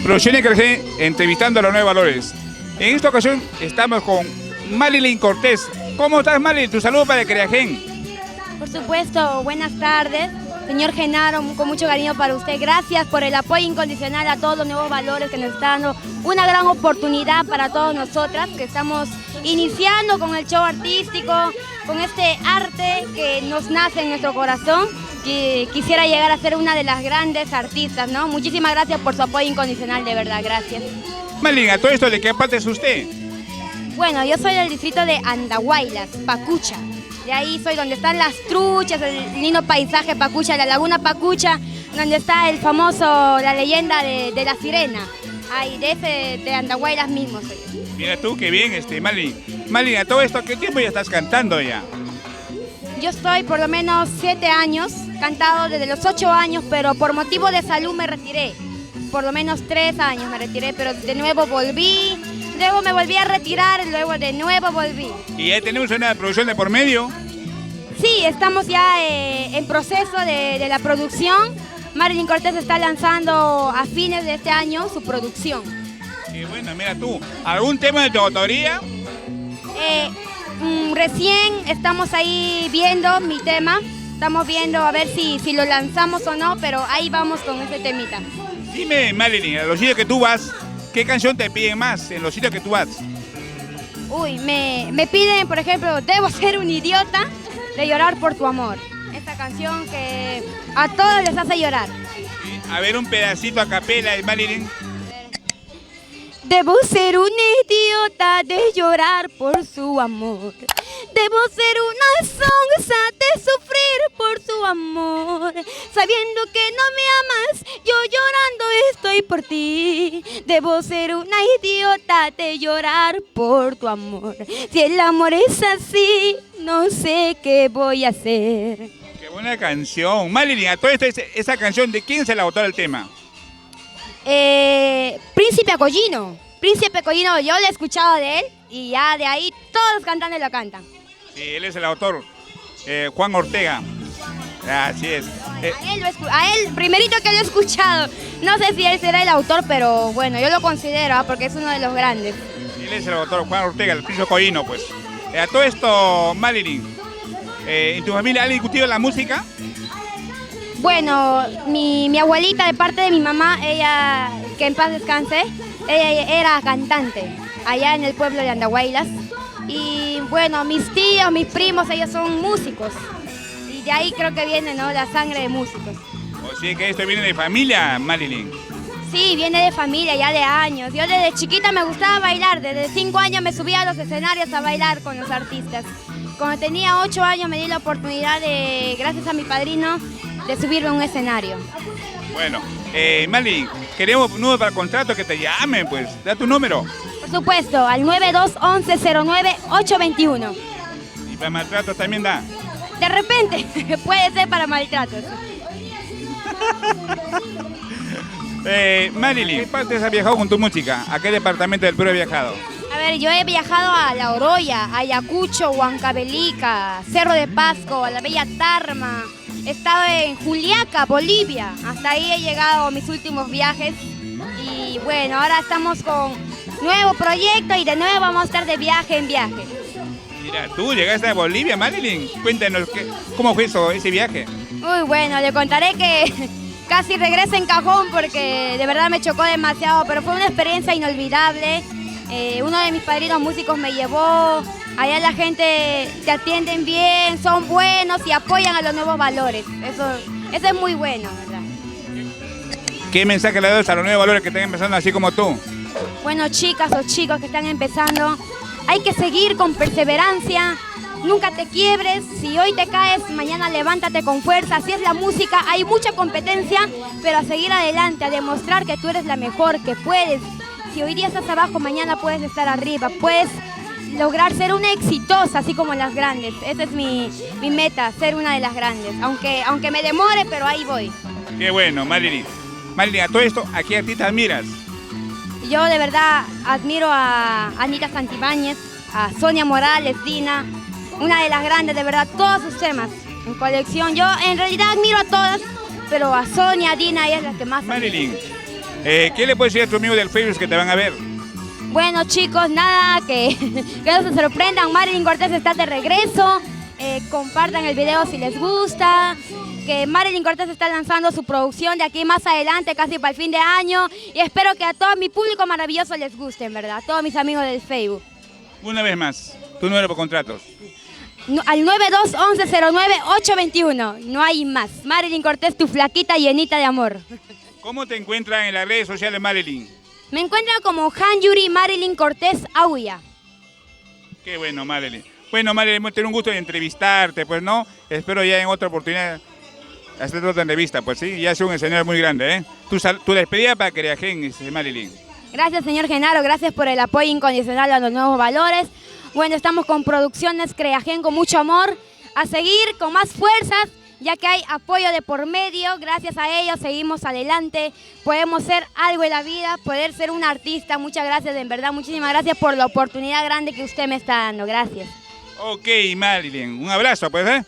Producción Creación entrevistando a los Nuevos Valores. En esta ocasión estamos con Marilyn Cortés. ¿Cómo estás, Marilyn? Tu saludo para Creagen. Por supuesto, buenas tardes. Señor Genaro, con mucho cariño para usted. Gracias por el apoyo incondicional a todos los Nuevos Valores que nos están dando una gran oportunidad para todas nosotras que estamos iniciando con el show artístico, con este arte que nos nace en nuestro corazón. Que quisiera llegar a ser una de las grandes artistas, ¿no? Muchísimas gracias por su apoyo incondicional, de verdad, gracias. Marilyn, ¿a todo esto de qué parte es usted? Bueno, yo soy del distrito de Andahuaylas, Pacucha. De ahí soy donde están las truchas, el lindo paisaje Pacucha, la laguna Pacucha, donde está el famoso, la leyenda de la sirena. Ahí, de Andahuaylas mismo soy. Mira tú, qué bien, Marilyn. Marilyn, ¿a todo esto qué tiempo ya estás cantando ya? Yo estoy por lo menos 7 años, cantado desde los 8 años, pero por motivo de salud me retiré. Por lo menos 3 años me retiré, pero de nuevo volví, luego me volví a retirar, luego de nuevo volví. ¿Y ya tenemos una producción de por medio? Sí, estamos ya en proceso de la producción. Marilyn Cortés está lanzando a fines de este año su producción. Y bueno, mira tú, ¿algún tema de tu autoría? Recién estamos ahí viendo mi tema, estamos viendo a ver si lo lanzamos o no, pero ahí vamos con ese temita. Dime, Marilyn, a los sitios que tú vas, ¿qué canción te piden más en los sitios que tú vas? Uy, me piden, por ejemplo, Debo ser un idiota, de Llorar por tu amor. Esta canción que a todos les hace llorar. A ver, un pedacito a capela de Marilyn. Debo ser un idiota de llorar por su amor. Debo ser una sonsa de sufrir por su amor. Sabiendo que no me amas, yo llorando estoy por ti. Debo ser una idiota de llorar por tu amor. Si el amor es así, no sé qué voy a hacer. Qué buena canción. Marilyn, a todo esto, esa canción, ¿de quién se la autor el tema? Príncipe Acollino. Príncipe Acollino, yo lo he escuchado de él y ya de ahí todos los cantantes lo cantan. Sí, él es el autor, Juan Ortega. Así es. A él, primerito que lo he escuchado. No sé si él será el autor, pero bueno, yo lo considero porque es uno de los grandes. Él es el autor, Juan Ortega, el Príncipe Acollino, pues. A todo esto, Marilyn, ¿en tu familia han discutido la música? Bueno, mi abuelita de parte de mi mamá, ella, que en paz descanse, ella era cantante allá en el pueblo de Andahuaylas. Y bueno, mis tíos, mis primos, ellos son músicos. Y de ahí creo que viene, ¿no?, la sangre de músicos. O sea que esto viene de familia, Marilyn. Sí, viene de familia, ya de años. Yo desde chiquita me gustaba bailar, desde 5 años me subía a los escenarios a bailar con los artistas. Cuando tenía 8 años me di la oportunidad de, gracias a mi padrino, de subirme a un escenario. Bueno, Marilyn, queremos un número para el contrato, que te llamen, pues. Da tu número. Por supuesto, al 9211-09-821. ¿Y para maltratos también da? De repente, puede ser para maltratos. Marilyn, ¿qué partes has viajado con tu música? ¿A qué departamento del Perú has viajado? A ver, yo he viajado a La Oroya, Ayacucho, Huancavelica, Cerro de Pasco, a la Bella Tarma. He estado en Juliaca, Bolivia. Hasta ahí he llegado mis últimos viajes. Y bueno, ahora estamos con nuevo proyecto y de nuevo vamos a estar de viaje en viaje. Mira, tú llegaste a Bolivia, Marilyn. Cuéntanos, ¿cómo fue ese viaje? Muy bueno, le contaré que casi regreso en cajón porque de verdad me chocó demasiado, pero fue una experiencia inolvidable. Uno de mis padrinos músicos me llevó, allá la gente te atienden bien, son buenos y apoyan a los nuevos valores. Eso es muy bueno, ¿verdad? ¿Qué mensaje le das a los nuevos valores que están empezando así como tú? Bueno, chicas o chicos que están empezando, hay que seguir con perseverancia, nunca te quiebres, si hoy te caes, mañana levántate con fuerza, así es la música, hay mucha competencia, pero a seguir adelante, a demostrar que tú eres la mejor, que puedes. Si hoy día estás abajo, mañana puedes estar arriba, puedes lograr ser una exitosa, así como las grandes. Esa es mi meta, ser una de las grandes. Aunque me demore, pero ahí voy. Qué bueno, Marilyn. Marilyn, a todo esto, ¿a qué artista admiras? Yo de verdad admiro a Anita Santibáñez, a Sonia Morales, Dina, una de las grandes, de verdad, todos sus temas en colección. Yo en realidad admiro a todas, pero a Sonia, Dina, ella es la que más admiro. Marilyn, ¿qué le puedes decir a tus amigos del Facebook que te van a ver? Bueno, chicos, nada, que no se sorprendan, Marilyn Cortés está de regreso. Compartan el video si les gusta, que Marilyn Cortés está lanzando su producción de aquí más adelante, casi para el fin de año, y espero que a todo mi público maravilloso les guste, en verdad, a todos mis amigos del Facebook. Una vez más, tu número por contratos. Al 9211-09-821, no hay más. Marilyn Cortés, tu flaquita llenita de amor. ¿Cómo te encuentran en las redes sociales, Marilyn? Me encuentro como Han Yuri Marilyn Cortés Auya. Qué bueno, Marilyn. Bueno, Marilyn, hemos tenido un gusto de entrevistarte, pues, ¿no? Espero ya en otra oportunidad hacer otra entrevista, pues sí, ya es un escenario muy grande, ¿eh? Tu despedida para Creagen, Marilyn. Gracias, señor Genaro, gracias por el apoyo incondicional a los nuevos valores. Bueno, estamos con Producciones Creagen con mucho amor, a seguir con más fuerzas, ya que hay apoyo de por medio, gracias a ellos seguimos adelante, podemos ser algo en la vida, poder ser un artista. Muchas gracias, en verdad, muchísimas gracias por la oportunidad grande que usted me está dando, gracias. Ok, Marilyn, un abrazo, pues, ¿eh?